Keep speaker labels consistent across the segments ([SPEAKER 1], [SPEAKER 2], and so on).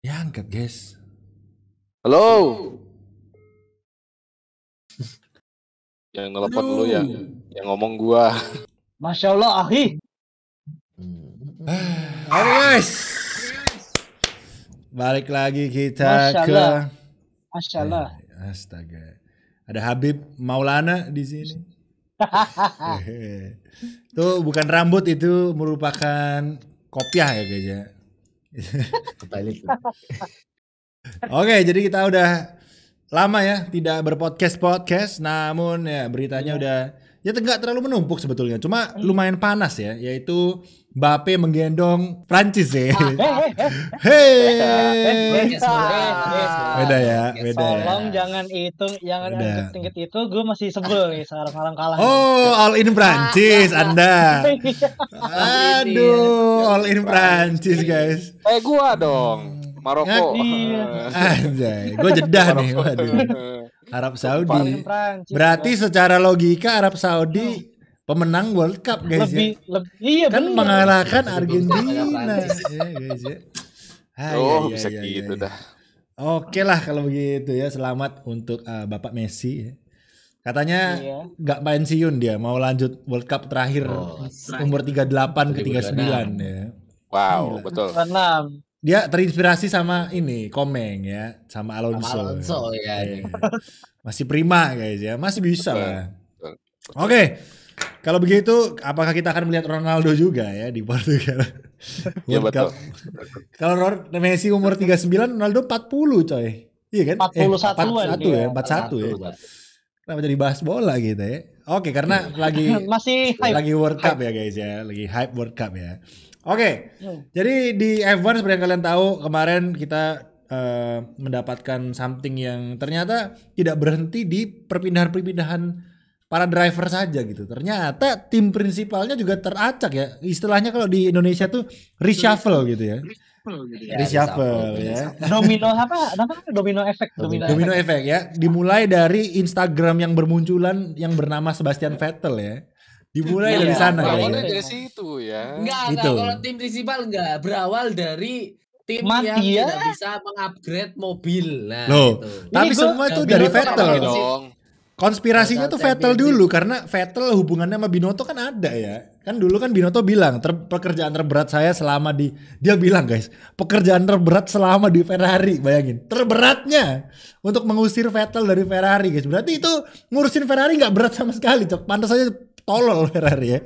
[SPEAKER 1] Ya angkat guys.
[SPEAKER 2] Halo. Yang nelpon dulu ya. Yang ngomong gua.
[SPEAKER 3] Masya Allah, Ahi.
[SPEAKER 1] Oke guys. Balik lagi kita
[SPEAKER 3] Masya
[SPEAKER 1] ke
[SPEAKER 3] Allah. Masya Allah.
[SPEAKER 1] Astaga. Ada Habib Maulana di sini. Tuh bukan rambut, itu merupakan kopiah ya guys ya. Oke, jadi kita udah lama ya tidak berpodcast, namun ya beritanya udah ya nggak terlalu menumpuk sebetulnya, cuma lumayan panas ya, yaitu Mbappe menggendong Prancis ya. Hei, beda ya.
[SPEAKER 3] Tolong jangan angkat itu, gue masih sebel nih sekarang kalah.
[SPEAKER 1] Oh, all in Prancis Anda. Aduh, all in Prancis guys.
[SPEAKER 2] Gua dong. Maroko.
[SPEAKER 1] Anjay, gue jedah nih. Waduh. Arab Saudi. Berarti secara logika Arab Saudi pemenang World Cup guys.
[SPEAKER 3] Iya,
[SPEAKER 1] kan bener. Mengalahkan Argentina. Ya guys ya.
[SPEAKER 2] Bisa gitu dah.
[SPEAKER 1] Oke lah kalau begitu ya. Selamat untuk Bapak Messi ya. Katanya gak pensiun dia, mau lanjut World Cup terakhir umur 38 ke 39 ya.
[SPEAKER 2] Wow, betul.
[SPEAKER 1] Dia terinspirasi sama ini Komeng ya, sama Alonso ya. Masih prima guys ya, masih bisa lah. Oke. Kalau begitu apakah kita akan melihat Ronaldo juga ya di Portugal?
[SPEAKER 2] Iya betul.
[SPEAKER 1] Kalau Messi umur 39, Ronaldo 40 coy. Iya kan?
[SPEAKER 3] 41
[SPEAKER 1] ya, 41 ya. Kenapa jadi bahas bola gitu ya? Oke, karena lagi World Cup ya guys ya, lagi hype World Cup ya. Oke, jadi di F1 seperti yang kalian tahu kemarin kita mendapatkan something yang ternyata tidak berhenti di perpindahan-perpindahan para driver saja gitu. Ternyata tim prinsipalnya juga teracak ya. Istilahnya kalau di Indonesia tuh reshuffle gitu ya. Reshuffle ya.
[SPEAKER 3] Domino efek.
[SPEAKER 1] Domino efek ya. Dimulai dari Instagram yang bermunculan yang bernama Sebastian Vettel ya. Dimulai dari sana
[SPEAKER 2] ya. Dari situ ya.
[SPEAKER 4] Enggak, kalau tim prinsipal enggak, berawal dari tim yang tidak bisa mengupgrade mobil. Nah,
[SPEAKER 1] loh, gitu. Tapi semua itu dari Vettel dong. Konspirasinya tuh Vettel dulu, karena Vettel hubungannya sama Binotto kan ada ya. Kan dulu kan Binotto bilang pekerjaan terberat saya selama dia bilang guys, pekerjaan terberat selama di Ferrari, bayangin. Terberatnya untuk mengusir Vettel dari Ferrari guys. Berarti itu ngurusin Ferrari nggak berat sama sekali, Cok. Pantas aja tolol Ferrari ya.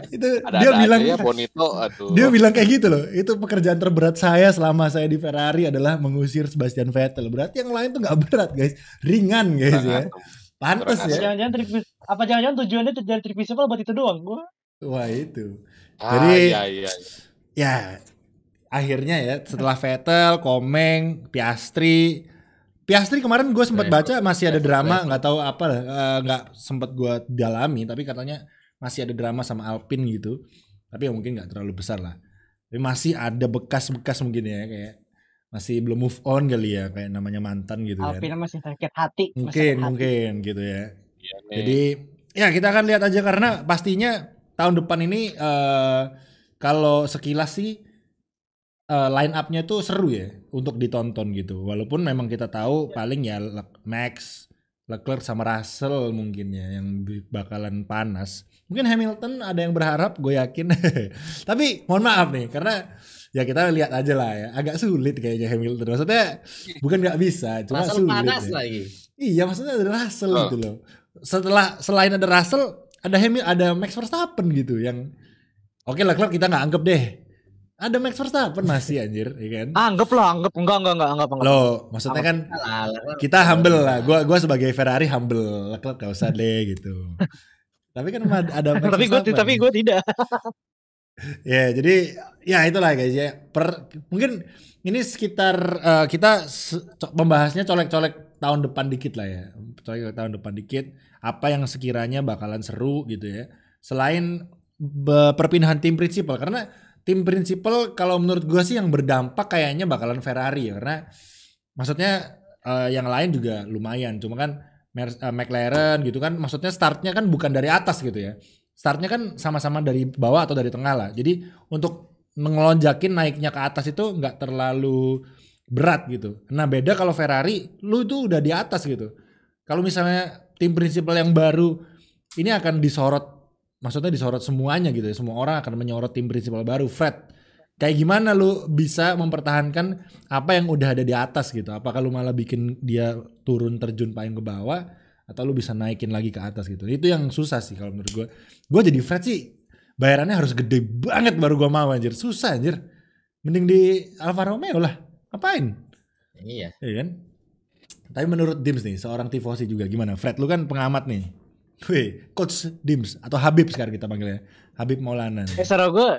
[SPEAKER 1] Itu dia bilang ya,
[SPEAKER 2] Bonito, aduh.
[SPEAKER 1] Dia bilang kayak gitu loh. Itu pekerjaan terberat saya selama saya di Ferrari adalah mengusir Sebastian Vettel. Berarti yang lain tuh nggak berat guys, ringan guys ya. Pantes ya.
[SPEAKER 3] Jangan-jangan tujuannya jadi trivial buat itu doang gua.
[SPEAKER 1] Wah itu. Jadi ya akhirnya ya setelah Vettel, Komeng, Piastri kemarin gue sempat baca masih ada drama, nggak tahu apa lah, nggak sempat gue dalami, tapi katanya masih ada drama sama Alpine gitu, tapi ya mungkin nggak terlalu besar lah, tapi masih ada bekas-bekas mungkin ya, kayak masih belum move on kali ya, kayak namanya mantan gitu kan.
[SPEAKER 3] Alpine masih sakit hati.
[SPEAKER 1] Mungkin gitu ya. Jadi ya kita akan lihat aja, karena pastinya tahun depan ini kalau sekilas sih line up-nya tuh seru ya untuk ditonton gitu. Walaupun memang kita tahu paling ya Max, Leclerc sama Russell mungkin ya yang bakalan panas. Mungkin Hamilton ada yang berharap, gue yakin. Tapi mohon maaf nih, karena ya kita lihat aja lah ya. Agak sulit kayaknya Hamilton. Maksudnya bukan nggak bisa, cuma
[SPEAKER 4] Russell
[SPEAKER 1] sulit.
[SPEAKER 4] Panas
[SPEAKER 1] ya.
[SPEAKER 4] lagi.
[SPEAKER 1] Iya, maksudnya ada Russell gitu loh. Selain ada Russell, ada Max Verstappen gitu yang oke, Leclerc kita nggak anggap deh. Ada Max Verstappen masih anjir, ya kan?
[SPEAKER 3] Anggap. Enggak.
[SPEAKER 1] Loh, maksudnya kan kita humble lah. Gua sebagai Ferrari humble. Leclerc gak usah deh gitu. Tapi kan ada Max Verstappen.
[SPEAKER 3] Tapi gue tidak.
[SPEAKER 1] Ya, jadi ya itulah guys ya. Mungkin ini sekitar kita membahasnya colek-colek tahun depan dikit lah ya. Colek tahun depan dikit. Apa yang sekiranya bakalan seru gitu ya. Selain perpindahan tim prinsipal, karena tim prinsipal kalau menurut gue sih yang berdampak kayaknya bakalan Ferrari ya, karena maksudnya yang lain juga lumayan, cuma kan McLaren gitu kan, maksudnya startnya kan bukan dari atas gitu ya, startnya kan sama-sama dari bawah atau dari tengah lah, jadi untuk ngelonjakin naiknya ke atas itu nggak terlalu berat gitu. Nah beda kalau Ferrari, lu itu udah di atas gitu. Kalau misalnya tim prinsipal yang baru ini akan disorot, maksudnya disorot semuanya gitu ya. Semua orang akan menyorot tim prinsipal baru. Fred, kayak gimana lu bisa mempertahankan apa yang udah ada di atas gitu? Apakah lu malah bikin dia turun terjun paling ke bawah, atau lu bisa naikin lagi ke atas gitu? Itu yang susah sih kalau menurut gue. Gue jadi Fred sih bayarannya harus gede banget baru gue mau anjir. Susah anjir. Mending di Alfa Romeo lah. Ngapain?
[SPEAKER 4] Iya.
[SPEAKER 1] Iya kan? Tapi menurut Dims nih, seorang tifosi juga gimana? Fred, lu kan pengamat nih. Wih, Coach Dims atau Habib sekarang kita panggilnya. Habib Maulana.
[SPEAKER 3] Saudara gue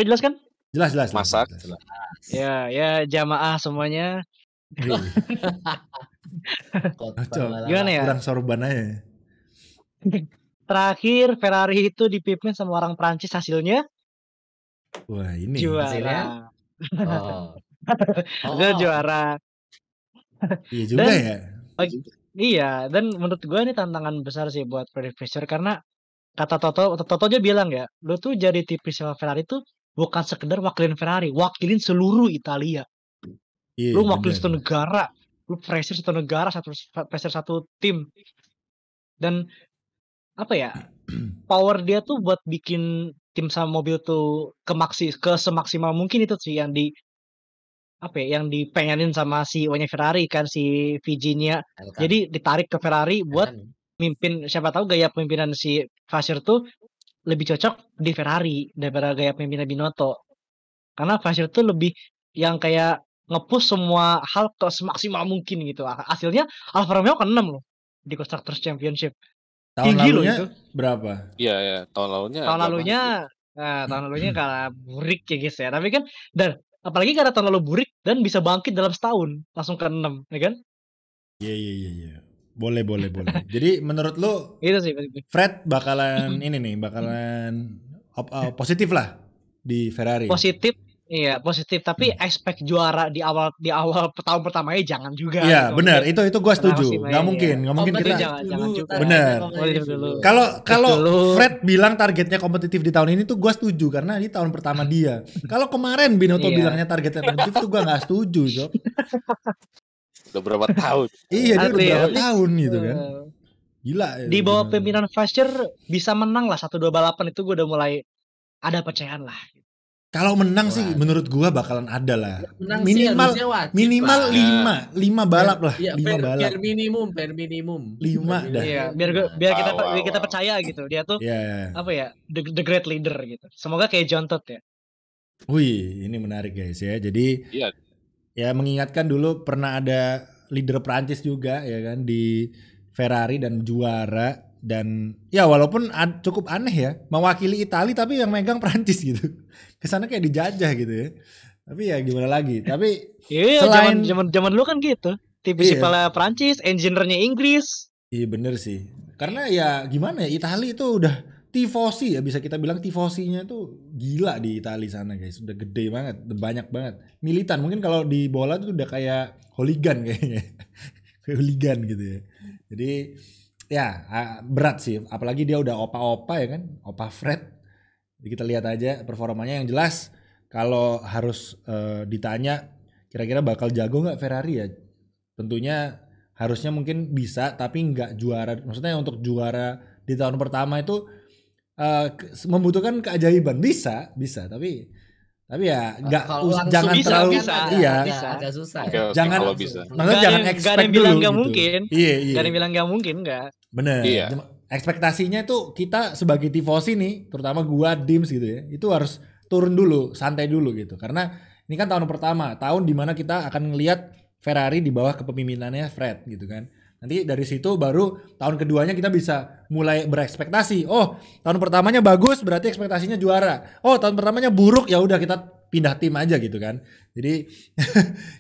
[SPEAKER 3] jelas kan?
[SPEAKER 1] Jelas.
[SPEAKER 2] Masak.
[SPEAKER 1] Jelas.
[SPEAKER 3] Ya jamaah semuanya. Gimana ya?
[SPEAKER 1] Kurang sorban aja.
[SPEAKER 3] Terakhir Ferrari itu dipimpin sama orang Prancis, hasilnya
[SPEAKER 1] Wah ini
[SPEAKER 3] juara.
[SPEAKER 4] Oh.
[SPEAKER 3] Juara.
[SPEAKER 1] Iya juga ya.
[SPEAKER 3] Iya, dan menurut gue ini tantangan besar sih buat Freddy Fisher, karena kata Toto aja bilang ya, lu tuh jadi tim prinsipal Ferrari tuh bukan sekedar wakilin Ferrari, wakilin seluruh Italia.
[SPEAKER 1] Iya,
[SPEAKER 3] Lu wakilin satu negara, lu pressure satu negara, pressure satu tim. Dan apa ya, power dia tuh buat bikin tim sama mobil tuh ke semaksimal mungkin itu sih yang yang dipengenin sama CEO-nya Ferrari kan, si Virginia. Jadi ditarik ke Ferrari buat mimpin, siapa tahu gaya pemimpinan si Vasseur tuh lebih cocok di Ferrari daripada gaya pemimpinan Binotto. Karena Vasseur tuh lebih yang kayak nge-push semua hal ke semaksimal mungkin gitu. Hasilnya Alfa Romeo ke-6 loh di Constructors Championship.
[SPEAKER 1] Tahun
[SPEAKER 3] Tinggi
[SPEAKER 1] lalunya
[SPEAKER 3] loh itu.
[SPEAKER 1] berapa?
[SPEAKER 2] Iya, tahun lalunya.
[SPEAKER 3] Tahun lalunya kalah burik ya guys ya. Tapi kan dan apalagi karena tahun lalu burik dan bisa bangkit dalam setahun langsung ke-6, ya kan?
[SPEAKER 1] Iya. Boleh. Jadi menurut lu
[SPEAKER 3] Itu sih.
[SPEAKER 1] Fred bakalan positif lah di Ferrari.
[SPEAKER 3] Positif, tapi expect juara di awal tahun pertamanya jangan juga.
[SPEAKER 1] Iya,
[SPEAKER 3] gitu.
[SPEAKER 1] benar. Itu gua setuju. Nggak mungkin kita.
[SPEAKER 3] Jangan juga.
[SPEAKER 1] Benar. Kalau
[SPEAKER 3] dulu.
[SPEAKER 1] Fred bilang targetnya kompetitif di tahun ini tuh gua setuju karena ini tahun pertama dia. Kalau kemarin Binotto bilangnya targetnya kompetitif tuh gua nggak setuju, Sob.
[SPEAKER 2] Udah berapa tahun?
[SPEAKER 1] Iya, dia udah berapa tahun gitu kan. Gila.
[SPEAKER 3] Di bawah pimpinan Vasseur bisa menang lah 1-2 balapan, itu gue udah mulai ada percayaan lah.
[SPEAKER 1] Kalau menang sih menurut gua bakalan ada lah.
[SPEAKER 4] Menang
[SPEAKER 1] minimal 5 balap lah.
[SPEAKER 4] Ya,
[SPEAKER 1] 5 balap.
[SPEAKER 4] Bare minimum.
[SPEAKER 1] 5 dah.
[SPEAKER 3] Iya, biar kita percaya gitu. Dia tuh the great leader gitu. Semoga kayak John Todt ya.
[SPEAKER 1] Wih, ini menarik guys ya. Jadi ya mengingatkan dulu pernah ada leader Prancis juga ya kan di Ferrari dan juara, dan ya walaupun cukup aneh ya, mewakili Italia tapi yang megang Prancis gitu. Kesana kayak dijajah gitu ya. Tapi ya gimana lagi. Tapi
[SPEAKER 3] selain zaman dulu kan gitu. Tipis kepala Prancis, engineer-nya Inggris.
[SPEAKER 1] Iya bener sih. Karena ya gimana ya, Italia itu udah tifosi ya, bisa kita bilang tifosinya tuh gila di Italia sana guys. Udah gede banget, udah banyak banget. Militan, mungkin kalau di bola tuh udah kayak hooligan kayaknya. Kayak hooligan gitu ya. Jadi ya berat sih. Apalagi dia udah opa-opa ya kan. Opa Fred. Jadi kita lihat aja performanya. Yang jelas kalau harus ditanya kira-kira bakal jago gak Ferrari ya, tentunya harusnya mungkin bisa, tapi nggak juara. Maksudnya untuk juara di tahun pertama itu membutuhkan keajaiban. Bisa, tapi ya jangan terlalu
[SPEAKER 4] agak susah.
[SPEAKER 1] Jangan
[SPEAKER 2] kalau bisa.
[SPEAKER 1] Maksudnya jangan expect dulu gitu.
[SPEAKER 3] Mungkin.
[SPEAKER 1] Iya.
[SPEAKER 3] Gak ada yang bilang nggak mungkin, nggak.
[SPEAKER 1] Bener.
[SPEAKER 2] Iya.
[SPEAKER 1] Ekspektasinya tuh kita sebagai tifosi nih, terutama gua Dims gitu ya, itu harus turun dulu, santai dulu gitu. Karena ini kan tahun pertama, tahun dimana kita akan ngelihat Ferrari di bawah kepemimpinannya Fred gitu kan. Nanti dari situ baru tahun keduanya kita bisa mulai berekspektasi. Oh, tahun pertamanya bagus berarti ekspektasinya juara. Oh, tahun pertamanya buruk ya udah kita pindah tim aja gitu kan. Jadi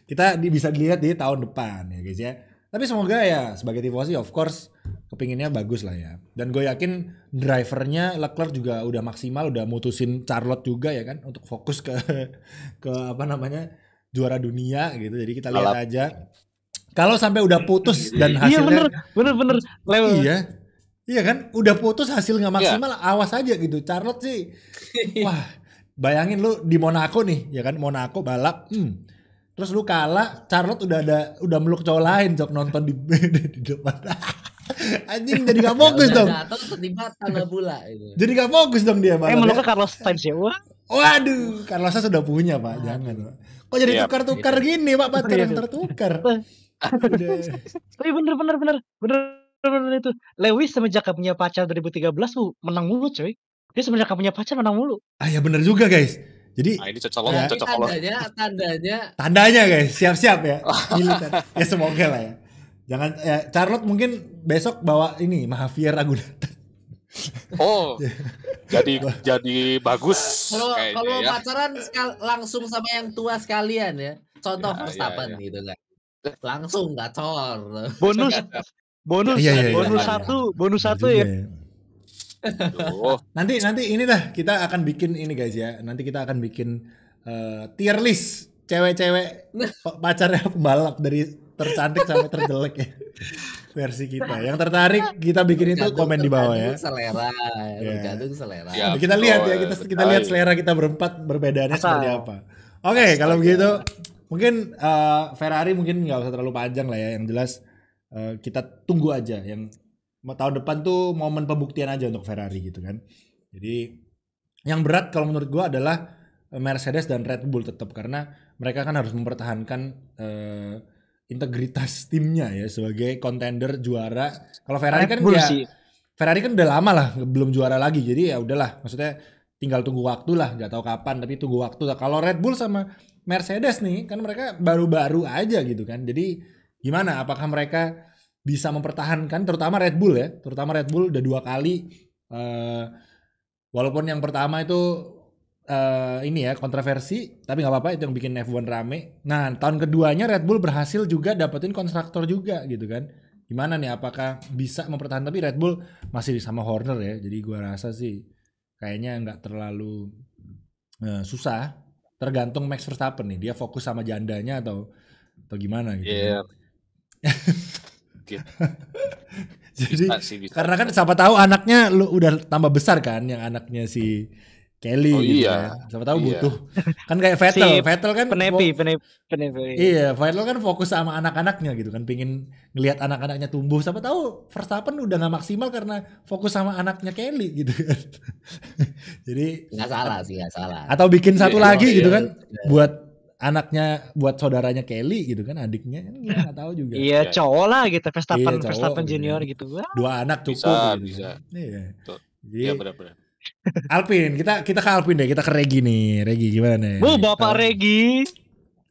[SPEAKER 1] kita bisa dilihat di tahun depan ya guys ya. Tapi semoga ya sebagai tifosi of course kepinginnya bagus lah ya. Dan gue yakin drivernya Leclerc juga udah maksimal, udah mutusin Charlotte juga ya kan untuk fokus ke juara dunia gitu. Jadi kita lihat aja. Kalau sampai udah putus dan hasilnya
[SPEAKER 3] bener.
[SPEAKER 1] Iya kan? Udah putus hasil nggak maksimal, awas aja gitu. Charlotte sih, wah bayangin lu di Monaco nih, ya kan, Monaco balap, terus lu kalah, Charlotte udah meluk cowok lain, Cok, nonton di depan. Anjing, jadi gak fokus dong.
[SPEAKER 4] Datang terlibat tangga pula itu.
[SPEAKER 1] Jadi gak fokus dong dia balap.
[SPEAKER 3] Meluknya Carlos Sainz ya, wah.
[SPEAKER 1] Waduh, Carlosnya sudah punya, Pak, jangan, Pak. Kok jadi tukar-tukar gini, Pak, pacar yang tertukar. Tapi
[SPEAKER 3] bener itu. Lewis semenjak punya pacar 2013 menang mulu, coy. Dia semenjak punya pacar menang mulu.
[SPEAKER 1] Ah ya bener juga, guys. Jadi
[SPEAKER 2] ini cocok lolos.
[SPEAKER 4] Tandanya
[SPEAKER 1] guys, siap-siap ya. Militer. Ya semoga lah ya. Jangan ya, Charlotte mungkin besok bawa ini Mahavir Ragunatan.
[SPEAKER 2] Oh. jadi bagus.
[SPEAKER 4] Kalau pacaran langsung sama yang tua sekalian ya. Contoh Verstappen gitu kan. Langsung gacor.
[SPEAKER 3] Bonus satu ya.
[SPEAKER 1] Nanti ini dah kita akan bikin ini guys ya. Nanti kita akan bikin tier list cewek-cewek pacarnya pembalap dari tercantik sampai terjelek ya. Versi kita. Yang tertarik kita bikin itu komen di bawah ya.
[SPEAKER 4] Tergantung selera.
[SPEAKER 2] Ya,
[SPEAKER 1] kita lihat ya, kita lihat selera kita berempat berbedaannya seperti apa. Oke, kalau begitu mungkin Ferrari mungkin nggak usah terlalu panjang lah ya. Yang jelas kita tunggu aja yang tahun depan tuh momen pembuktian aja untuk Ferrari gitu kan. Jadi yang berat kalau menurut gua adalah Mercedes dan Red Bull tetap, karena mereka kan harus mempertahankan integritas timnya ya sebagai kontender juara. Kalau Ferrari kan Ferrari kan udah lama lah belum juara lagi, jadi ya udahlah, maksudnya tinggal tunggu waktu lah, nggak tahu kapan tapi tunggu waktu lah. Kalau Red Bull sama Mercedes nih kan mereka baru-baru aja gitu kan, jadi gimana? Apakah mereka bisa mempertahankan, terutama Red Bull ya, udah 2 kali, walaupun yang pertama itu ini ya kontroversi, tapi nggak apa-apa, itu yang bikin F1 rame. Nah tahun keduanya Red Bull berhasil juga dapetin konstruktor juga gitu kan. Gimana nih, apakah bisa mempertahankan? Tapi Red Bull masih sama Horner ya, jadi gua rasa sih kayaknya nggak terlalu susah. Tergantung Max Verstappen nih, dia fokus sama jandanya atau gimana gitu. Jadi bisa. Karena kan siapa tahu anaknya lu udah tambah besar kan, yang anaknya si Kelly gitu ya. Siapa tahu butuh. Kan kayak Vettel kan
[SPEAKER 3] penepi.
[SPEAKER 1] Iya, Vettel kan fokus sama anak-anaknya gitu kan, pingin ngelihat anak-anaknya tumbuh. Siapa tahu Verstappen udah gak maksimal karena fokus sama anaknya Kelly gitu kan. Jadi
[SPEAKER 4] nggak salah.
[SPEAKER 1] Atau bikin satu lagi gitu kan, buat anaknya, buat saudaranya Kelly gitu kan, adiknya kan kita nggak tahu juga.
[SPEAKER 3] Iya, cowok lah gitu, Verstappen junior gitu.
[SPEAKER 1] 2 anak cukup.
[SPEAKER 2] Bisa.
[SPEAKER 1] Iya.
[SPEAKER 2] Iya benar-benar.
[SPEAKER 1] Alpin, kita ke Alpin deh, kita ke Regi nih. Regi gimana nih?
[SPEAKER 3] Bapak Regi.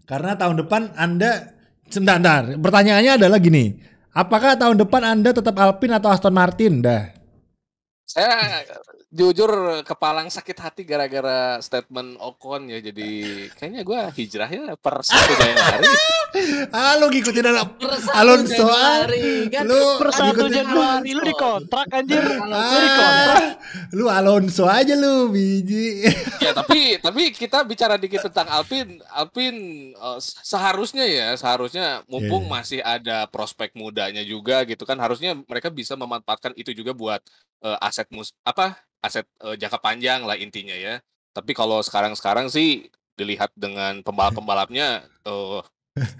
[SPEAKER 1] Karena tahun depan Anda, sebentar. Pertanyaannya adalah gini, apakah tahun depan Anda tetap Alpin atau Aston Martin? Dah.
[SPEAKER 2] Saya jujur kepalang sakit hati gara-gara statement Ocon ya, jadi kayaknya gue hijrah ya per 1 Januari.
[SPEAKER 1] Lu ngikutin Alonso
[SPEAKER 4] kan
[SPEAKER 1] lu
[SPEAKER 3] per 1 Januari lu dikontrak anjir. Lu dikontrak.
[SPEAKER 1] Lu Alonso aja lu biji.
[SPEAKER 2] Ya tapi kita bicara dikit tentang Alpin seharusnya mumpung masih ada prospek mudanya juga gitu kan, harusnya mereka bisa memanfaatkan itu juga buat aset jangka panjang lah intinya ya. Tapi kalau sekarang sih dilihat dengan pembalap-pembalapnya,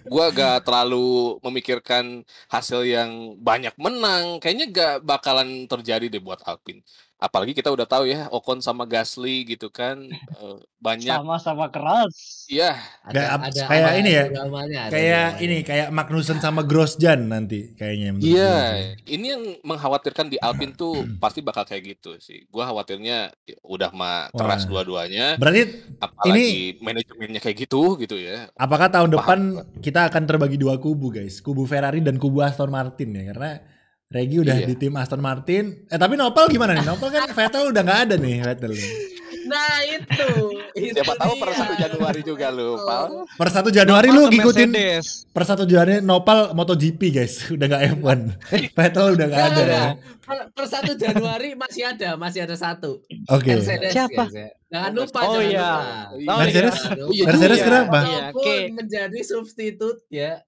[SPEAKER 2] gua gak terlalu memikirkan hasil yang banyak menang. Kayaknya gak bakalan terjadi deh buat Alpine. Apalagi kita udah tahu ya Ocon sama Gasly gitu kan, banyak
[SPEAKER 3] sama-sama keras.
[SPEAKER 2] Iya.
[SPEAKER 1] Kayak ini ya. Kayak Magnussen sama Grosjean nanti kayaknya.
[SPEAKER 2] Iya, ini yang mengkhawatirkan di Alpine tuh pasti bakal kayak gitu sih. Gua khawatirnya udah keras dua-duanya.
[SPEAKER 1] Berarti
[SPEAKER 2] apalagi manajemennya kayak gitu ya.
[SPEAKER 1] Apakah tahun depan kita akan terbagi 2 kubu, guys? Kubu Ferrari dan kubu Aston Martin ya, karena Regi udah di tim Aston Martin. Tapi Nopal gimana nih? Nopal kan Vettel udah gak ada nih, Vettel.
[SPEAKER 4] Nah itu
[SPEAKER 2] siapa tahu per 1 Januari juga lu, Pal.
[SPEAKER 1] Per 1 Januari lu ngikutin per 1 Januari Nopal MotoGP, guys. Udah gak F1. Vettel udah gak ada.
[SPEAKER 4] Per 1 Januari masih ada 1.
[SPEAKER 1] Oke.
[SPEAKER 3] Siapa?
[SPEAKER 4] Jangan lupa.
[SPEAKER 3] Oh iya.
[SPEAKER 1] Mercedes kenapa?
[SPEAKER 4] Walaupun menjadi substitut ya.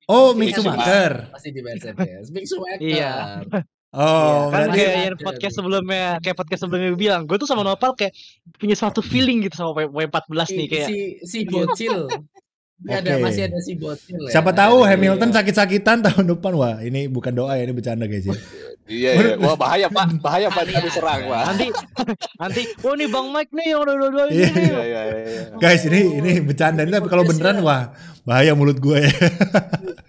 [SPEAKER 1] Oh, Mick Schumacher.
[SPEAKER 4] Masih di Mercedes. Mick Schumacher.
[SPEAKER 3] Iya.
[SPEAKER 1] Oh,
[SPEAKER 3] kan
[SPEAKER 1] berarti
[SPEAKER 3] kayak yang podcast sebelumnya bilang, gue tuh sama Nopal kayak punya suatu feeling gitu sama W14 nih kayak.
[SPEAKER 4] Si bocil. Masih ada si bocil ya.
[SPEAKER 1] Siapa tahu Hamilton sakit-sakitan tahun depan. Wah, ini bukan doa ya, ini bercanda guys ya.
[SPEAKER 2] Iya. Wah, bahaya Pak, aduh serang Pak.
[SPEAKER 3] Nanti ini Bang Mike nih yang udah ini.
[SPEAKER 2] Iya.
[SPEAKER 1] Guys, ini bercanda ini, tapi kalau beneran wah, bahaya mulut gue ya.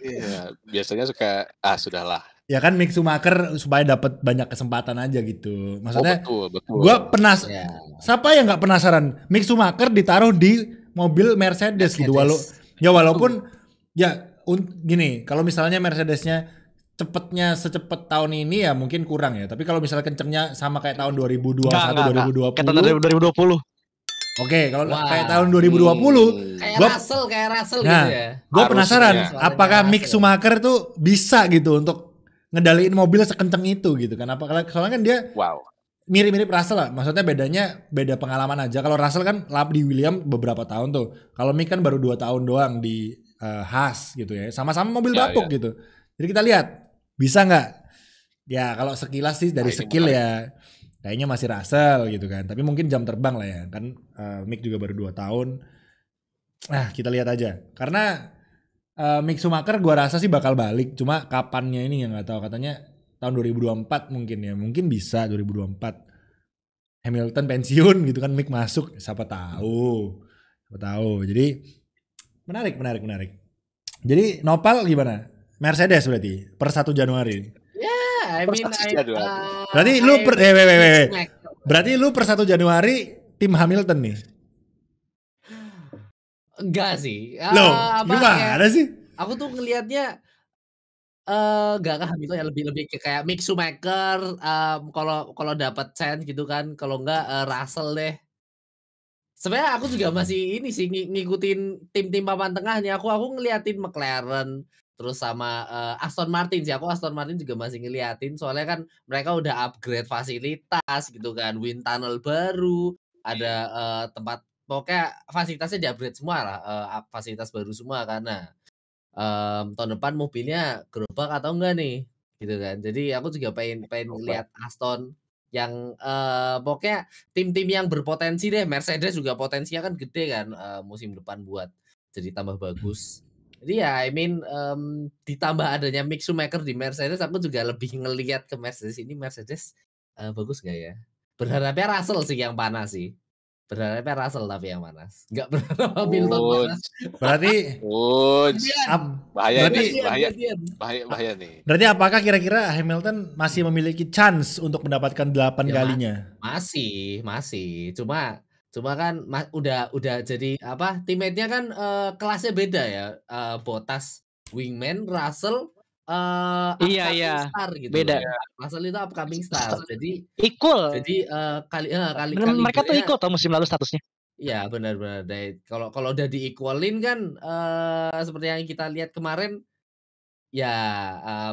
[SPEAKER 2] Iya, biasanya suka sudahlah.
[SPEAKER 1] Ya kan Mick Schumacher supaya dapat banyak kesempatan aja gitu. Maksudnya
[SPEAKER 2] betul.
[SPEAKER 1] Gue siapa yang nggak penasaran Mick Schumacher ditaruh di mobil Mercedes gitu, walaupun gini, kalau misalnya Mercedesnya secepat tahun ini ya mungkin kurang ya, tapi kalau misalnya kencengnya sama kayak tahun 2021 2020
[SPEAKER 3] kayak tahun 2020.
[SPEAKER 1] Oke, kalau kayak tahun 2020
[SPEAKER 4] kayak Russell gitu ya.
[SPEAKER 1] Gue penasaran apakah Mick Schumacher tuh bisa gitu untuk ngedaliin mobil sekenceng itu gitu kan. Soalnya kan dia mirip-mirip Russell lah. Maksudnya beda pengalaman aja. Kalau Russell kan lap di Williams beberapa tahun tuh. Kalau Mick kan baru 2 tahun doang di Haas gitu ya. Sama-sama mobil bapuk gitu. Jadi kita lihat bisa nggak? Ya kalau sekilas sih dari skill ya kayaknya masih Russell gitu kan. Tapi mungkin jam terbang lah ya. Kan Mick juga baru 2 tahun. Nah kita lihat aja. Karena Mick Schumacher gua rasa sih bakal balik, cuma kapannya ini yang nggak tahu, katanya tahun 2024 mungkin ya, mungkin bisa 2024 Hamilton pensiun gitu kan, Mick masuk, siapa tahu, jadi menarik. Jadi Nopal gimana? Mercedes berarti per 1 Januari.
[SPEAKER 4] Ya,
[SPEAKER 1] berarti lu berarti lu per 1 Januari tim Hamilton nih.
[SPEAKER 4] Enggak sih.
[SPEAKER 1] Gimana sih?
[SPEAKER 4] Aku tuh ngelihatnya enggak ke Hamilton ya, lebih ke kayak Mick Schumacher, kalau dapat chance gitu kan, kalau enggak Russell deh. Sebenarnya aku juga masih ini sih ngikutin tim-tim papan tengah nih. Aku ngeliatin McLaren terus sama Aston Martin sih. Aston Martin juga masih ngeliatin, soalnya kan mereka udah upgrade fasilitas gitu kan, wind tunnel baru, ada tempat, pokoknya fasilitasnya di-upgrade semua lah, fasilitas baru semua kan. Nah, tahun depan mobilnya gerobak atau enggak nih, gitu kan. Jadi aku juga pengen lihat Aston yang pokoknya tim-tim yang berpotensi deh. Mercedes juga potensinya kan gede kan musim depan buat jadi tambah bagus. Jadi ya ditambah adanya Mick Schumacher di Mercedes, aku juga lebih ngelihat ke Mercedes ini, Mercedes bagus gak ya? Berharapnya Russell sih yang panas sih. Berharapnya Russell tapi yang panas. Enggak berharap Hamilton panas.
[SPEAKER 1] Berarti
[SPEAKER 2] bahaya nih.
[SPEAKER 1] Berarti apakah kira-kira Hamilton masih memiliki chance untuk mendapatkan 8 kalinya?
[SPEAKER 4] Masih. Cuma kan udah jadi apa? Teammate-nya kan kelasnya beda ya. Bottas wingman, Russell upcoming star gitu.
[SPEAKER 3] Beda.
[SPEAKER 4] Russell itu upcoming star. Jadi
[SPEAKER 3] equal.
[SPEAKER 4] Jadi kali
[SPEAKER 3] mereka tuh equal tau musim lalu statusnya.
[SPEAKER 4] Iya benar. Kalau udah di-equalin kan seperti yang kita lihat kemarin ya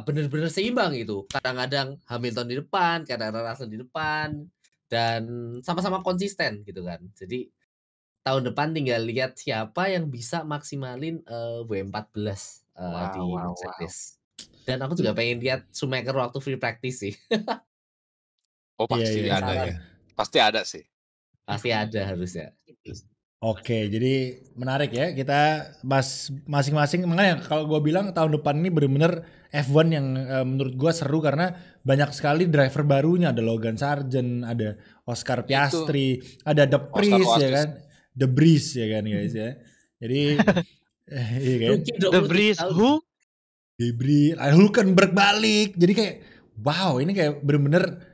[SPEAKER 4] benar-benar seimbang gitu. Kadang-kadang Hamilton di depan, kadang-kadang Russell di depan, dan sama-sama konsisten gitu kan. Jadi tahun depan tinggal lihat siapa yang bisa maksimalin W14 di Mercedes. Dan aku juga pengen lihat Schumacher waktu free practice sih.
[SPEAKER 2] Pasti ada ya. Pasti ada sih.
[SPEAKER 4] Pasti ada harusnya.
[SPEAKER 1] Oke, jadi menarik ya, kita masing-masing. Makanya kalau gue bilang tahun depan ini benar-benar F1 yang menurut gue seru, karena banyak sekali driver barunya. Ada Logan Sargent, ada Oscar Piastri, ada The Breeze ya kan, The Breeze ya kan guys ya. Jadi iya kan?
[SPEAKER 3] The Breeze who?
[SPEAKER 1] Hulkenberg balik. Jadi kayak wow, ini kayak bener-bener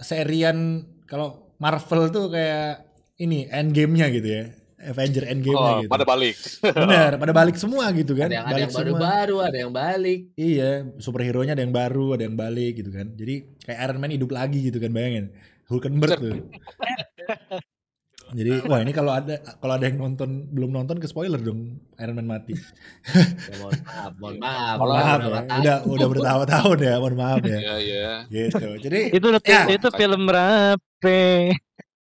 [SPEAKER 1] serian kalau Marvel tuh kayak ini endgame-nya gitu ya. Avenger endgame-nya gitu.
[SPEAKER 2] Pada balik.
[SPEAKER 1] Bener, pada balik semua gitu kan.
[SPEAKER 4] Ada yang baru-baru, ada yang balik.
[SPEAKER 1] Iya, superhero-nya ada yang baru, ada yang balik gitu kan. Jadi kayak Iron Man hidup lagi gitu kan, bayangin. Hulkenberg tuh. Jadi wah ini kalau ada yang belum nonton ke spoiler dong, Iron Man mati.
[SPEAKER 4] Ya, mohon maaf
[SPEAKER 1] ya. Udah bertahun-tahun ya, mohon maaf ya.
[SPEAKER 2] Iya.
[SPEAKER 1] Gitu. Jadi
[SPEAKER 3] itu film rape.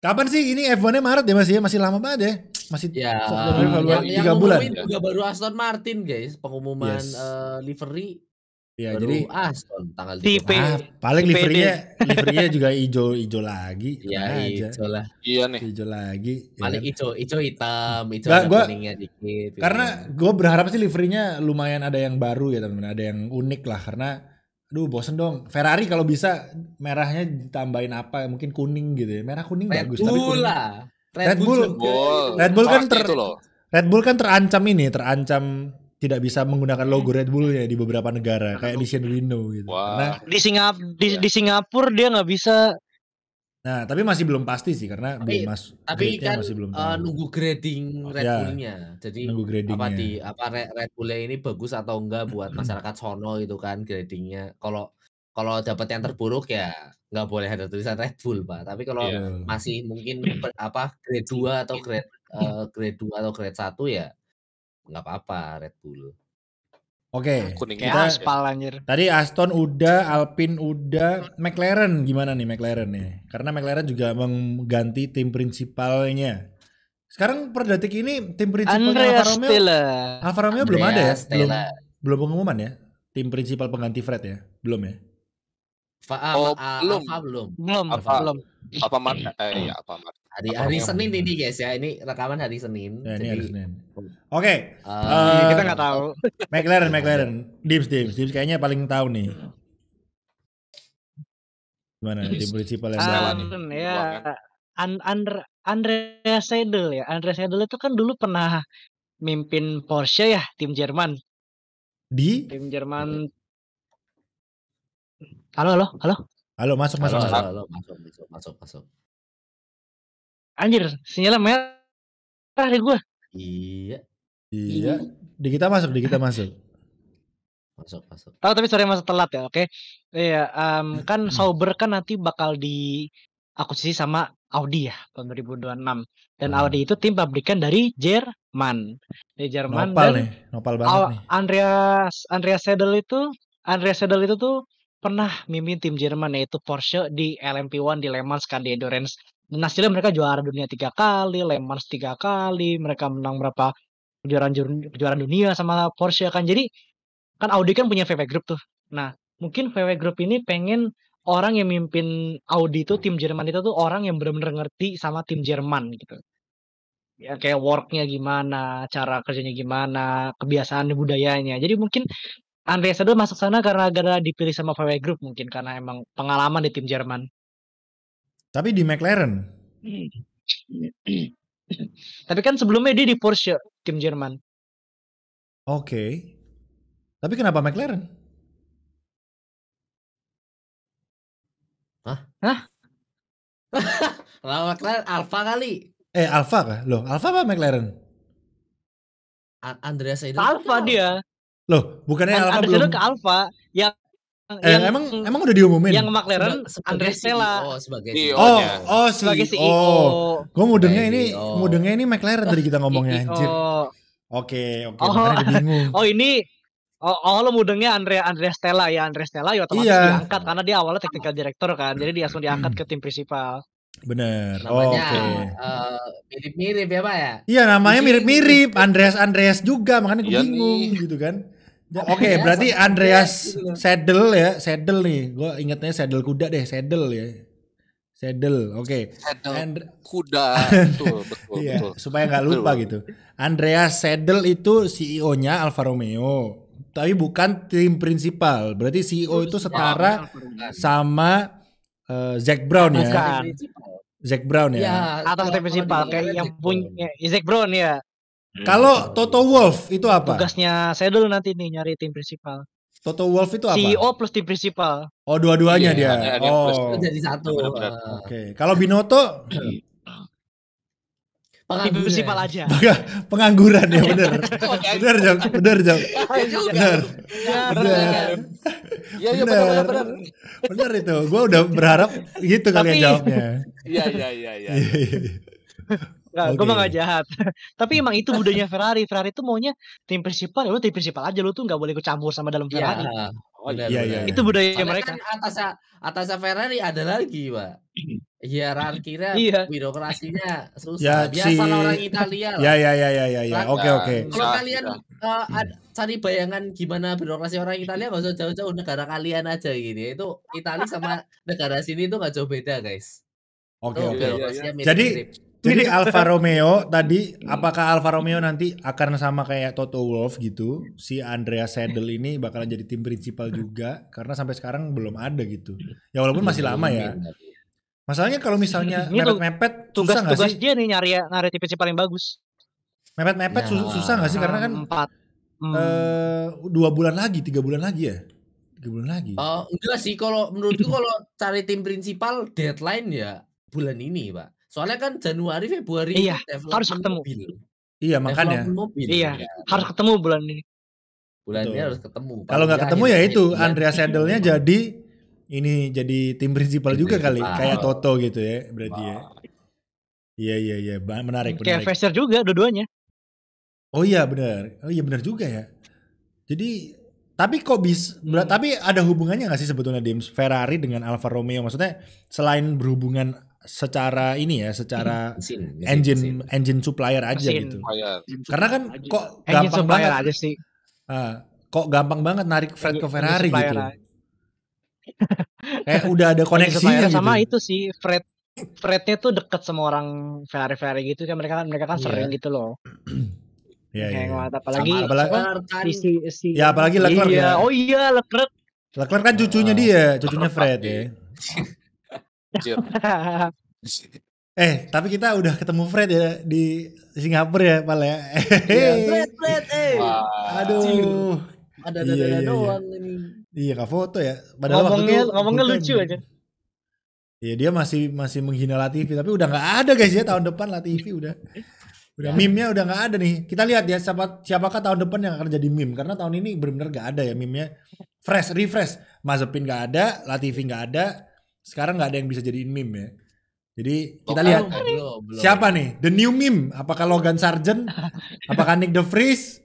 [SPEAKER 1] Kapan sih ini F1-nya Maret ya, masih lama banget ya. Masih
[SPEAKER 4] yang 3 bulan. Juga baru Aston Martin guys, pengumuman livery
[SPEAKER 1] Ya,
[SPEAKER 4] Baru
[SPEAKER 1] jadi
[SPEAKER 4] Aston tanggal
[SPEAKER 3] Si
[SPEAKER 4] 30.
[SPEAKER 1] paling
[SPEAKER 3] si PD.
[SPEAKER 1] livernya juga hijau lagi,
[SPEAKER 4] Iya,
[SPEAKER 1] tenang aja.
[SPEAKER 4] hijau lah.
[SPEAKER 2] Iya nih.
[SPEAKER 1] Hijau lagi, ya
[SPEAKER 4] Paling
[SPEAKER 1] kan?
[SPEAKER 4] hijau hitam, hijau
[SPEAKER 1] Nggak,
[SPEAKER 4] ada
[SPEAKER 1] gua-
[SPEAKER 4] kuningnya dikit. gitu
[SPEAKER 1] Karena
[SPEAKER 4] kan.
[SPEAKER 1] gue berharap sih livernya lumayan ada yang baru ya teman-teman, ada yang unik lah karena aduh bosen dong. Ferrari kalau bisa merahnya ditambahin apa, mungkin kuning gitu ya. Merah kuning
[SPEAKER 4] Red
[SPEAKER 1] bagus, tapi
[SPEAKER 4] Bull
[SPEAKER 1] kuning.
[SPEAKER 4] lah.
[SPEAKER 1] Red Bull.
[SPEAKER 4] juga.
[SPEAKER 1] Red Bull kan
[SPEAKER 2] Pasti itu loh.
[SPEAKER 1] Red Bull kan terancam tidak bisa menggunakan logo Red Bull ya di beberapa negara kayak di San Marino gitu. Karena
[SPEAKER 2] Wah.
[SPEAKER 3] Di Singapura dia nggak bisa.
[SPEAKER 1] nah, tapi masih belum pasti sih karena
[SPEAKER 4] Tapi-
[SPEAKER 1] belum masuk.
[SPEAKER 4] Tapi kan
[SPEAKER 1] masih belum tahu.
[SPEAKER 4] nunggu grading Red
[SPEAKER 1] Ya,
[SPEAKER 4] Bullnya. Jadi
[SPEAKER 1] nunggu gradingnya.
[SPEAKER 4] Red Bullnya ini bagus atau enggak buat masyarakat sono gitu kan gradingnya. Kalau dapat yang terburuk ya nggak boleh ada tulisan Red Bull, Pak. Tapi kalau
[SPEAKER 1] Betul.
[SPEAKER 4] masih mungkin grade 2 atau grade 2 atau grade 1 ya nggak apa-apa Red Bull.
[SPEAKER 1] Oke,
[SPEAKER 2] Kuningnya
[SPEAKER 3] Kayak aspal anjir.
[SPEAKER 1] tadi Aston udah, Alpine udah, McLaren gimana nih McLaren nih? Karena McLaren juga mengganti tim prinsipalnya. Sekarang per detik ini tim prinsipalnya
[SPEAKER 3] Andrea
[SPEAKER 1] Alfa Romeo,
[SPEAKER 3] Stella.
[SPEAKER 1] Alfa Romeo belum ada ya?
[SPEAKER 4] Andrea Stella.
[SPEAKER 1] Belum pengumuman ya? Tim prinsipal pengganti Fred ya? Belum ya?
[SPEAKER 2] Oh, belum.
[SPEAKER 4] Alfa belum.
[SPEAKER 3] Belum.
[SPEAKER 2] Alfamart ya Alfamart.
[SPEAKER 4] Hari
[SPEAKER 2] Romeo.
[SPEAKER 4] Senin ini guys ya. Ini rekaman hari Senin.
[SPEAKER 1] Ya, ini
[SPEAKER 4] Jadi
[SPEAKER 1] hari Senin. Oke,
[SPEAKER 3] Kita nggak tahu.
[SPEAKER 1] McLaren. Dims kayaknya paling tahu nih. Gimana tim prinsipal yang
[SPEAKER 2] Stella
[SPEAKER 1] baru
[SPEAKER 2] nih.
[SPEAKER 1] nih?
[SPEAKER 3] Ya, Andrea Seidel ya. Andrea Seidel itu kan dulu pernah mimpin Porsche ya, tim Jerman.
[SPEAKER 1] Di?
[SPEAKER 3] Tim Jerman. Halo.
[SPEAKER 1] Halo, masuk.
[SPEAKER 4] Halo, masuk.
[SPEAKER 3] Anjir, sinyalnya merah di gua.
[SPEAKER 1] Iya. Di kita masuk.
[SPEAKER 4] Masuk.
[SPEAKER 3] Tahu tapi sorry masuk telat ya, oke. Iya, kan Sauber kan nanti bakal diakuisisi sama Audi ya tahun 2026. Dan Audi itu tim pabrikan dari Jerman. Dari Jerman
[SPEAKER 1] Nopal banget nih.
[SPEAKER 3] Andrea Seidel itu tuh pernah mimpin tim Jerman yaitu Porsche di LMP1 di Le Mans kan di Endurance. Dan hasilnya mereka juara dunia 3 kali, Le Mans 3 kali, mereka menang berapa kejuaraan dunia sama Porsche kan. Jadi kan Audi kan punya VW Group tuh. Nah, mungkin VW Group ini pengen orang yang mimpin Audi itu tim Jerman itu tuh orang yang benar-benar ngerti sama tim Jerman gitu. Ya kayak worknya gimana, cara kerjanya gimana, kebiasaan budayanya. Jadi mungkin Andrea Seidel masuk sana karena gara dipilih sama VW Group mungkin karena emang pengalaman di tim Jerman.
[SPEAKER 1] Tapi di McLaren.
[SPEAKER 3] Tapi kan sebelumnya dia di Porsche tim Jerman.
[SPEAKER 1] Oke. Tapi kenapa McLaren?
[SPEAKER 3] Hah?
[SPEAKER 4] Kalau McLaren Alfa kali.
[SPEAKER 1] Alfa kah? Loh, Alfa apa McLaren?
[SPEAKER 4] Andrea Seidel.
[SPEAKER 3] Alfa dia.
[SPEAKER 1] Loh, bukannya Alfa
[SPEAKER 3] Andrea
[SPEAKER 1] belum?
[SPEAKER 3] Seidel ke Alfa.
[SPEAKER 1] Emang udah diumumin?
[SPEAKER 3] Yang McLaren Andrea Stella.
[SPEAKER 4] Sebagai
[SPEAKER 2] CEO.
[SPEAKER 3] Sebagai CEO.
[SPEAKER 1] Gue mudengnya ini McLaren tadi kita ngomongnya anjir. Oke, makanya gue bingung.
[SPEAKER 3] Lo mudengnya Andrea Stella ya. Andrea Stella ya otomatis diangkat karena dia awalnya technical director kan. Jadi dia langsung diangkat ke tim prinsipal.
[SPEAKER 1] Bener.
[SPEAKER 4] Namanya
[SPEAKER 1] Oke.
[SPEAKER 4] mirip-mirip ya Pak ya?
[SPEAKER 1] Iya, namanya mirip-mirip. Andreas juga, makanya gue bingung gitu kan. Oke, berarti Andreas Seidel ya. Seidel nih. Gue ingetnya Seidel kuda deh. Seidel ya. Seidel. Oke.
[SPEAKER 2] Kuda. Betul.
[SPEAKER 1] Iya, supaya nggak lupa gitu. Andreas Seidel itu CEO-nya Alfa Romeo. Tapi bukan tim prinsipal. Berarti CEO itu setara sama Zac Brown ya.
[SPEAKER 3] Bukan.
[SPEAKER 1] Zac Brown ya.
[SPEAKER 3] Atas tim prinsipal kayak yang punya Zac Brown ya.
[SPEAKER 1] Kalau Toto Wolff itu apa?
[SPEAKER 3] Tugasnya Seidel nanti nih nyari tim prinsipal.
[SPEAKER 1] Toto Wolff itu apa?
[SPEAKER 3] CEO plus tim prinsipal.
[SPEAKER 1] Oh, dua-duanya dia.
[SPEAKER 4] Jadi satu.
[SPEAKER 1] Oke. Kalau Binotto
[SPEAKER 3] Tim prinsipal aja.
[SPEAKER 1] Pengangguran ya, bener. Bener, Jok.
[SPEAKER 2] Iya, benar.
[SPEAKER 1] Bener itu. Gue udah berharap gitu kalian jawabnya.
[SPEAKER 2] Iya.
[SPEAKER 3] Gue mah gak jahat. Tapi emang itu budayanya Ferrari. Ferrari itu maunya tim prinsipal, ya lu tim prinsipal aja, lu tuh gak boleh ikut campur sama dalam Ferrari.
[SPEAKER 2] Oh
[SPEAKER 4] Benar,
[SPEAKER 1] Iya,
[SPEAKER 2] iya.
[SPEAKER 1] iya,
[SPEAKER 4] benar.
[SPEAKER 1] iya.
[SPEAKER 3] Itu budaya
[SPEAKER 4] Soalnya
[SPEAKER 3] mereka.
[SPEAKER 4] kan atasnya Ferrari ada lagi, Pak. Hierarkinya,
[SPEAKER 3] Iya.
[SPEAKER 4] birokrasinya
[SPEAKER 1] Ya
[SPEAKER 4] susah.
[SPEAKER 1] si
[SPEAKER 4] Biasalah orang Italia
[SPEAKER 1] ya
[SPEAKER 4] lah.
[SPEAKER 1] ya ya ya ya ya.
[SPEAKER 4] Kan
[SPEAKER 1] Oke
[SPEAKER 2] Ya,
[SPEAKER 1] oke.
[SPEAKER 4] kalau
[SPEAKER 2] bisa,
[SPEAKER 4] kalian
[SPEAKER 2] bisa.
[SPEAKER 4] cari bayangan gimana birokrasi orang Italia nggak usah jauh-jauh, negara kalian aja gini. Itu Italia sama negara sini itu nggak jauh beda, guys.
[SPEAKER 1] Oke
[SPEAKER 4] Itu
[SPEAKER 1] oke.
[SPEAKER 2] Iya, iya, iya.
[SPEAKER 4] birokrasinya
[SPEAKER 1] Jadi
[SPEAKER 4] mirip-mirip.
[SPEAKER 1] Alfa Romeo tadi apakah Alfa Romeo nanti akan sama kayak Toto Wolff gitu? Si Andrea Seidl ini bakalan jadi tim prinsipal juga karena sampai sekarang belum ada gitu. Ya walaupun masih lama ya. Masalahnya kalau misalnya
[SPEAKER 3] Ini tuh
[SPEAKER 1] mepet-mepet susah nggak
[SPEAKER 3] tugas
[SPEAKER 1] sih?
[SPEAKER 3] dia nih nyari tipis paling bagus.
[SPEAKER 1] Mepet-mepet
[SPEAKER 4] Nah.
[SPEAKER 1] susah nggak sih? Karena kan
[SPEAKER 3] 4.
[SPEAKER 1] 2 bulan lagi, 3 bulan lagi ya? 3 bulan lagi.
[SPEAKER 4] Enggak sih, kalau menurutku kalau cari tim prinsipal deadline ya bulan ini, Pak. Soalnya kan Januari, Februari
[SPEAKER 3] Iya,
[SPEAKER 4] itu
[SPEAKER 3] harus
[SPEAKER 4] development
[SPEAKER 3] ketemu.
[SPEAKER 4] mobil.
[SPEAKER 1] Iya makanya.
[SPEAKER 4] Development mobil.
[SPEAKER 3] Iya,
[SPEAKER 4] Ya,
[SPEAKER 3] harus ketemu bulan ini.
[SPEAKER 4] bulan ini
[SPEAKER 1] Betul.
[SPEAKER 4] harus ketemu.
[SPEAKER 1] Kalau
[SPEAKER 4] Paling
[SPEAKER 1] nggak
[SPEAKER 4] nggak
[SPEAKER 1] ketemu ya
[SPEAKER 4] akhir
[SPEAKER 1] itu
[SPEAKER 4] bulan.
[SPEAKER 1] Andrea Seidl-nya jadi tim prinsipal
[SPEAKER 4] Tim
[SPEAKER 1] juga kali,
[SPEAKER 4] prinsipal.
[SPEAKER 1] kayak Toto gitu ya berarti ya. Iya menarik.
[SPEAKER 3] Kayak Vasseur juga dua-duanya.
[SPEAKER 1] Oh iya benar juga ya. Jadi tapi kok tapi ada hubungannya nggak sih sebetulnya Dims Ferrari dengan Alfa Romeo? Maksudnya selain berhubungan secara secara
[SPEAKER 4] Mesin.
[SPEAKER 1] engine supplier aja
[SPEAKER 3] Mesin.
[SPEAKER 1] gitu.
[SPEAKER 2] Bayar.
[SPEAKER 1] Karena kan kok
[SPEAKER 3] Engine
[SPEAKER 1] gampang
[SPEAKER 3] supplier
[SPEAKER 1] banget
[SPEAKER 3] aja sih.
[SPEAKER 1] kok gampang banget narik Fred ke
[SPEAKER 3] Engine
[SPEAKER 1] Ferrari
[SPEAKER 3] supplier
[SPEAKER 1] gitu.
[SPEAKER 3] aja.
[SPEAKER 1] Kayak udah ada koneksinya gitu.
[SPEAKER 3] Sama itu sih Frednya tuh deket sama orang Ferrari gitu kan mereka kan
[SPEAKER 4] Iya.
[SPEAKER 3] sering gitu loh.
[SPEAKER 1] Iya.
[SPEAKER 3] Kayak apalagi si
[SPEAKER 1] Ya apalagi Leclerc ya.
[SPEAKER 3] Oh iya Leclerc.
[SPEAKER 1] Leclerc kan cucunya Fred ya.
[SPEAKER 2] Anjir.
[SPEAKER 1] Tapi kita udah ketemu Fred ya di Singapura ya, Pal ya.
[SPEAKER 4] Fred,
[SPEAKER 1] Aduh.
[SPEAKER 4] Ada
[SPEAKER 1] Iya.
[SPEAKER 4] doang ini.
[SPEAKER 1] Iya, nggak foto ya. Padahal
[SPEAKER 3] Ngomongnya lucu aja.
[SPEAKER 1] Iya, dia masih menghina Latifi, tapi udah nggak ada guys ya tahun depan Latifi udah meme-nya udah nggak ada nih. Kita lihat ya siapakah tahun depan yang akan jadi meme karena tahun ini benar-benar nggak ada ya meme-nya. Refresh. Mazepin nggak ada, Latifi nggak ada. Sekarang nggak ada yang bisa jadiin meme ya. Jadi kita lihat
[SPEAKER 4] Belum.
[SPEAKER 1] siapa nih the new meme? Apakah Logan Sargent? Apakah Nick De Vries?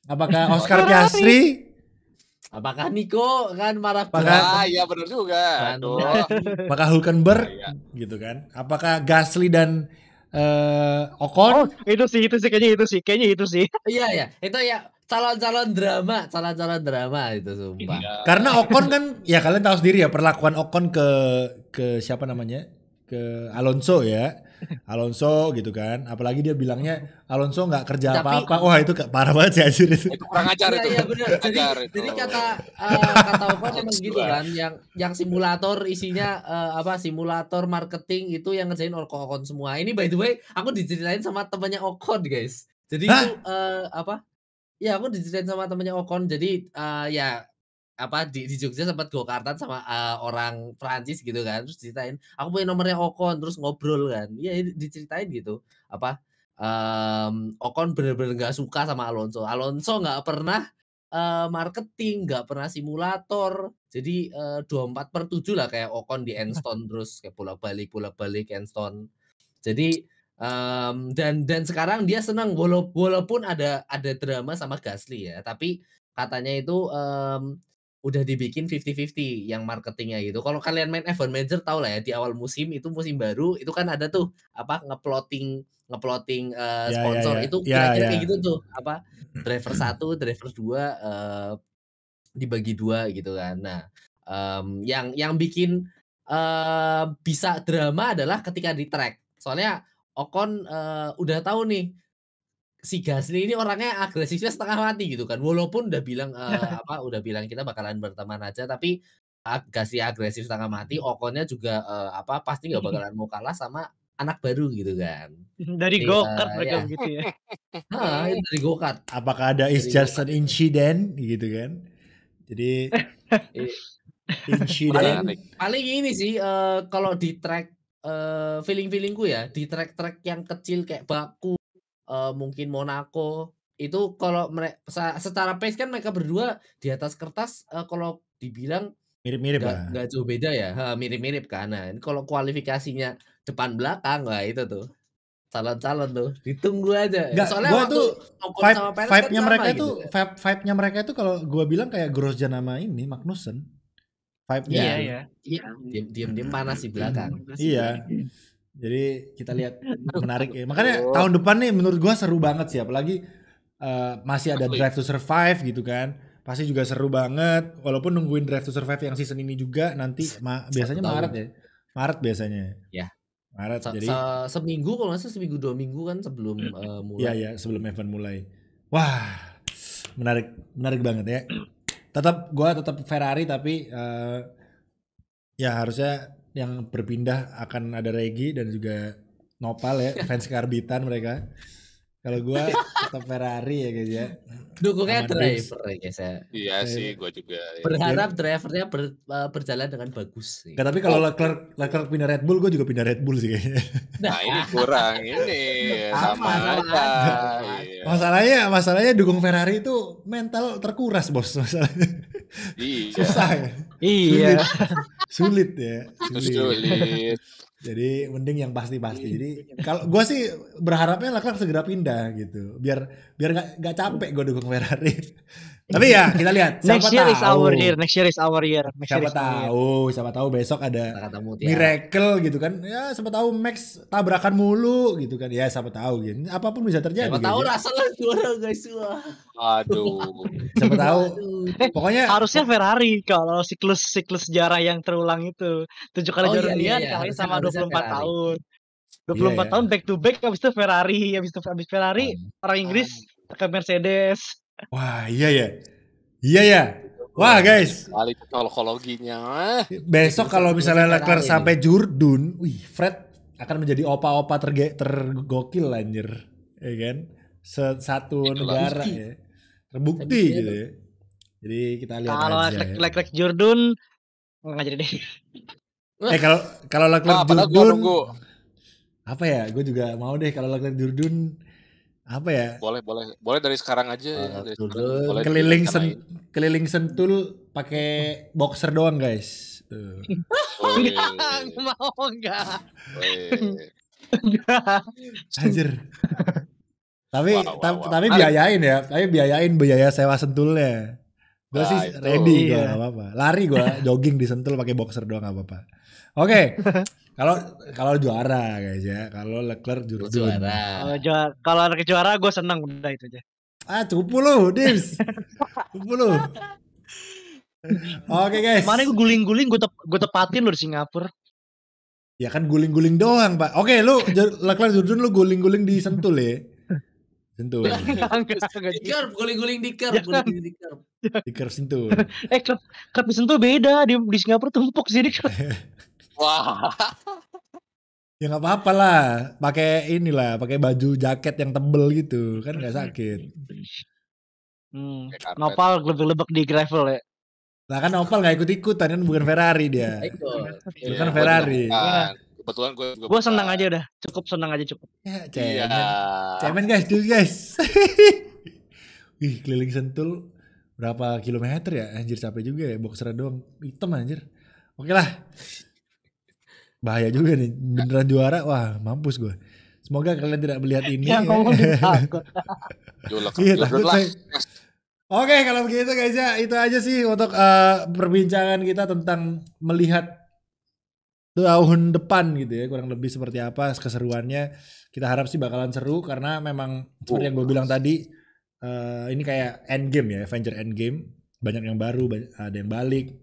[SPEAKER 1] Apakah Oscar Piastri?
[SPEAKER 4] Apakah Nico kan marah
[SPEAKER 2] Iya benar juga. Aduh.
[SPEAKER 1] Apakah Hülkenberg gitu kan? Apakah Gasly dan Ocon?
[SPEAKER 3] Oh, itu sih kayaknya itu sih.
[SPEAKER 4] Iya. Itu ya calon-calon drama itu sumpah.
[SPEAKER 2] Iya.
[SPEAKER 1] Karena Ocon kan ya kalian tahu sendiri ya perlakuan Ocon ke siapa namanya? Ke Alonso ya. Alonso gitu kan. Apalagi dia bilangnya Alonso nggak kerja apa-apa. Wah, itu parah banget sih anjir itu.
[SPEAKER 2] Itu kurang ajar itu.
[SPEAKER 4] Iya benar. Jadi kata Ocon emang gitu kan, yang simulator isinya simulator marketing itu yang ngerjain Ocon semua. Ini by the way, aku diceritain sama temannya Ocon, guys. Jadi itu ya aku diceritain sama temannya Ocon. Jadi di Jogja sempat go-kartan sama orang Prancis gitu kan, terus diceritain aku punya nomornya Ocon, terus ngobrol kan, diceritain gitu Ocon bener-bener nggak suka sama Alonso nggak pernah marketing, nggak pernah simulator, jadi 24/7 lah kayak Ocon di Enstone terus kayak bolak-balik Enstone. Jadi dan sekarang dia senang walaupun ada drama sama Gasly ya, tapi katanya itu udah dibikin 50-50 yang marketingnya gitu. Kalau kalian main F1 Manager tahu lah ya, di awal musim baru itu kan ada tuh ngeplotting sponsor itu kira-kira kayak gitu tuh, driver 1, driver 2 dibagi 2 gitu kan. Nah, yang bikin bisa drama adalah ketika di track. Soalnya Ocon udah tahu nih si Gasly ini orangnya agresifnya setengah mati gitu kan. Walaupun udah bilang kita bakalan berteman aja, tapi Gasly agresif setengah mati, Oconnya juga pasti nggak bakalan mau kalah sama anak baru gitu kan.
[SPEAKER 3] Dari go-kart mereka begitu ya.
[SPEAKER 4] Dari go-kart.
[SPEAKER 1] Apakah ada is just an incident gitu kan? Jadi insiden.
[SPEAKER 4] Paling ini sih kalau di track feelingku ya, di track yang kecil kayak Baku, mungkin Monaco itu kalau secara pace kan mereka berdua di atas kertas kalau dibilang
[SPEAKER 1] mirip-mirip lah.
[SPEAKER 4] Nggak jauh beda ya, mirip-mirip kan. Nah, ini kalau kualifikasinya depan belakang lah itu tuh calon-calon tuh. Ditunggu aja.
[SPEAKER 1] Enggak,
[SPEAKER 4] Soalnya
[SPEAKER 1] gua
[SPEAKER 4] waktu
[SPEAKER 1] tuh
[SPEAKER 4] Ocon sama Perez kan
[SPEAKER 1] vibe-nya
[SPEAKER 4] sama
[SPEAKER 1] mereka
[SPEAKER 4] gitu.
[SPEAKER 1] tuh vibe-nya mereka tuh kalau gua bilang kayak Grosjean sama ini Magnussen. Vibe-nya.
[SPEAKER 3] Iya,
[SPEAKER 1] gitu.
[SPEAKER 3] iya.
[SPEAKER 4] Iya. Diam-diam panas di belakang.
[SPEAKER 1] Iya. Jadi kita lihat menarik ya. Makanya tahun depan nih menurut gua seru banget sih, apalagi masih ada Drive to Survive gitu kan. Pasti juga seru banget. Walaupun nungguin Drive to Survive yang season ini juga nanti biasanya
[SPEAKER 4] tahun.
[SPEAKER 1] Maret ya. Maret biasanya.
[SPEAKER 4] Ya.
[SPEAKER 1] Maret. Jadi
[SPEAKER 4] seminggu kalau nggak salah seminggu 2 minggu kan sebelum mulai.
[SPEAKER 1] Iya ya, sebelum event mulai. Wah, menarik banget ya. Gua tetap Ferrari tapi ya harusnya yang berpindah akan ada Regi dan juga Nopal ya, fans karbitan mereka. Kalau gua tetap Ferrari ya guys ya.
[SPEAKER 4] Dukungnya
[SPEAKER 1] Sama
[SPEAKER 4] driver ya guys ya.
[SPEAKER 2] Iya sih, gue juga. Ya.
[SPEAKER 4] Berharap drivernya berjalan dengan bagus.
[SPEAKER 1] Nggak, tapi kalau Leclerc pindah Red Bull, gue juga pindah Red Bull sih kayaknya.
[SPEAKER 2] Nah ini kurang ini sama aja. Iya.
[SPEAKER 1] Masalahnya dukung Ferrari itu mental terkuras bos masalahnya.
[SPEAKER 2] Iya.
[SPEAKER 1] Susah ya.
[SPEAKER 3] Iya.
[SPEAKER 1] Sulit ya.
[SPEAKER 2] Sulit.
[SPEAKER 1] Jadi mending yang pasti-pasti. Jadi kalau gue sih berharapnya Leclerc segera pindah gitu, biar nggak capek gue dukung Ferrari. Tapi ya kita lihat.
[SPEAKER 3] Next year is our year.
[SPEAKER 1] Siapa tahu besok ada miracle gitu kan. Ya siapa tahu Max tabrakan mulu gitu kan. Ya siapa tahu gitu. Apapun bisa terjadi.
[SPEAKER 4] Siapa tahu Russell juara guys.
[SPEAKER 2] Aduh.
[SPEAKER 1] Siapa tahu. Pokoknya
[SPEAKER 3] harusnya Ferrari kalau siklus sejarah yang terulang itu 7 kali juara dia dikalahin sama 24 tahun. 24 tahun back to back, habis itu Ferrari, habis orang Inggris ke Mercedes.
[SPEAKER 1] Wah iya ya. Wah guys.
[SPEAKER 2] Kali psikologinya.
[SPEAKER 1] Besok kalau misalnya Leclerc sampai Jordan, Fred akan menjadi opa-opa tergokil anjir, ya kan? Satu negara ya. Terbukti gitu ya. Jadi kita lihat
[SPEAKER 3] kalau
[SPEAKER 1] aja. Kalau
[SPEAKER 3] Leclerc Jordan nggak jadi deh.
[SPEAKER 1] Kalau Leclerc Jordan apa ya? Gue juga mau deh kalau Leclerc Jordan apa ya?
[SPEAKER 2] Boleh dari sekarang aja.
[SPEAKER 1] Keliling Sentul pakai boxer doang guys. Tuh.
[SPEAKER 3] Mau enggak?
[SPEAKER 1] Anjir. Tapi biayain ya. Biaya sewa Sentulnya. Gue sih ready gue gak apa-apa. Lari gue jogging di Sentul pakai boxer doang gak apa-apa. Oke. Kalau juara guys ya. Kalau Leclerc Jordan.
[SPEAKER 3] Kalau ada juara gue senang udah itu aja.
[SPEAKER 1] Cukup lu, Dims. Cukup lu. Oke guys.
[SPEAKER 3] Kemarin gue guling-guling gue tepatin lu di Singapura.
[SPEAKER 1] Ya kan guling-guling doang, Pak. Oke, lu Leclerc Jordan lu guling-guling di Sentul ya. Sentul.
[SPEAKER 4] Guling-guling di curb.
[SPEAKER 1] Di curb Sentul.
[SPEAKER 3] Curb di Sentul beda, di Singapura tumpuk sih.
[SPEAKER 2] Wah.
[SPEAKER 1] Ya nggak apa-apa lah, pakai baju jaket yang tebel gitu, kan nggak sakit.
[SPEAKER 3] Nopal lebek di gravel ya.
[SPEAKER 1] Nah kan Nopal nggak ikut-ikutan kan, bukan Ferrari dia. Bukan Ferrari.
[SPEAKER 2] Kebetulan
[SPEAKER 3] gue senang aja udah, senang aja cukup.
[SPEAKER 1] Ya, cemen guys. Wih, keliling Sentul berapa kilometer ya? Anjir capek juga ya, boxer doang, hitam anjir. Oke lah. Bahaya juga nih, beneran juara, wah mampus gue. Semoga kalian tidak melihat ini.
[SPEAKER 3] Ya ngomong takut.
[SPEAKER 1] Iya takut saya. Oke kalau begitu guys ya, itu aja sih untuk perbincangan kita tentang melihat tahun depan gitu ya, kurang lebih seperti apa keseruannya. Kita harap sih bakalan seru karena memang seperti yang gue bilang tadi, ini kayak Endgame ya, Avenger Endgame. Banyak yang baru, ada yang balik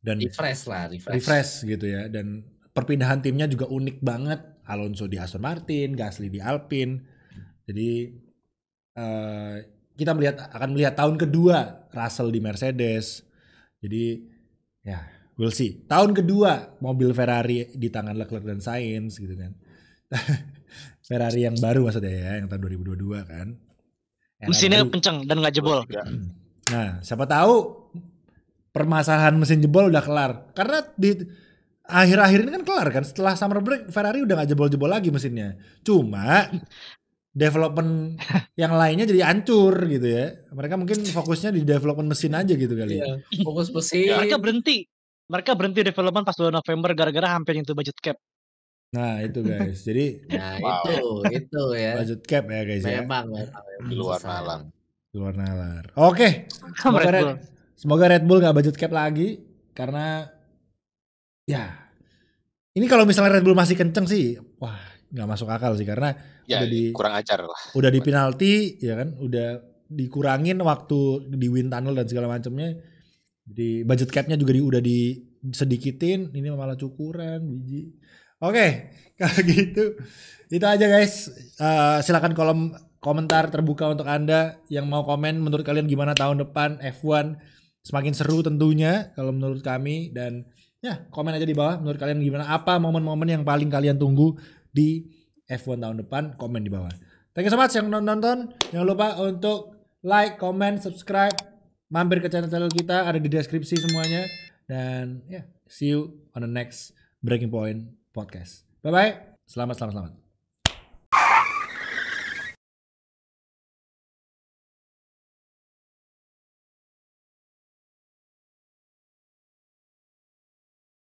[SPEAKER 1] dan refresh gitu ya. Dan perpindahan timnya juga unik banget. Alonso di Aston Martin, Gasly di Alpine. Jadi kita akan melihat tahun kedua Russell di Mercedes. Jadi ya we'll see. Tahun kedua mobil Ferrari di tangan Leclerc dan Sainz gitu kan. Ferrari yang baru maksudnya ya, yang tahun 2022 kan.
[SPEAKER 3] Mesinnya kenceng dan gak jebol.
[SPEAKER 1] Nah siapa tahu permasalahan mesin jebol udah kelar. Karena di akhir-akhir ini kan kelar kan, setelah summer break Ferrari udah gak jebol-jebol lagi mesinnya. Cuma development yang lainnya jadi hancur gitu ya. Mereka mungkin fokusnya di development mesin aja gitu kali.
[SPEAKER 4] Iya, fokus mesin.
[SPEAKER 3] Mereka berhenti development pas 2 November gara-gara hampir nyentuh budget cap.
[SPEAKER 1] Nah itu guys, jadi
[SPEAKER 4] Nah
[SPEAKER 2] Wow.
[SPEAKER 4] itu ya.
[SPEAKER 1] budget cap ya guys ya.
[SPEAKER 4] Memang
[SPEAKER 2] Di luar
[SPEAKER 4] susah
[SPEAKER 2] nalar.
[SPEAKER 4] emang.
[SPEAKER 1] Luar nalar. Oke,
[SPEAKER 3] Sama Red Bull.
[SPEAKER 1] semoga Red Bull nggak budget cap lagi karena ya ini kalau misalnya Red Bull masih kenceng sih, wah nggak masuk akal sih karena
[SPEAKER 2] Ya,
[SPEAKER 1] udah di
[SPEAKER 2] kurang ajar lah.
[SPEAKER 1] udah di penalti ya kan, udah dikurangin waktu di wind tunnel dan segala macamnya. Di budget capnya juga udah disedikitin, ini malah cukuran biji. Oke, kalau gitu itu aja guys. Silakan kolom komentar terbuka untuk Anda yang mau komen menurut kalian gimana tahun depan F1 semakin seru tentunya kalau menurut kami, dan ya komen aja di bawah menurut kalian gimana, apa momen-momen yang paling kalian tunggu di F1 tahun depan, komen di bawah. Thank you so much yang nonton. Jangan lupa untuk like, comment, subscribe, mampir ke channel kita, ada di deskripsi semuanya, dan ya see you on the next Breaking Point podcast. Bye bye. Selamat.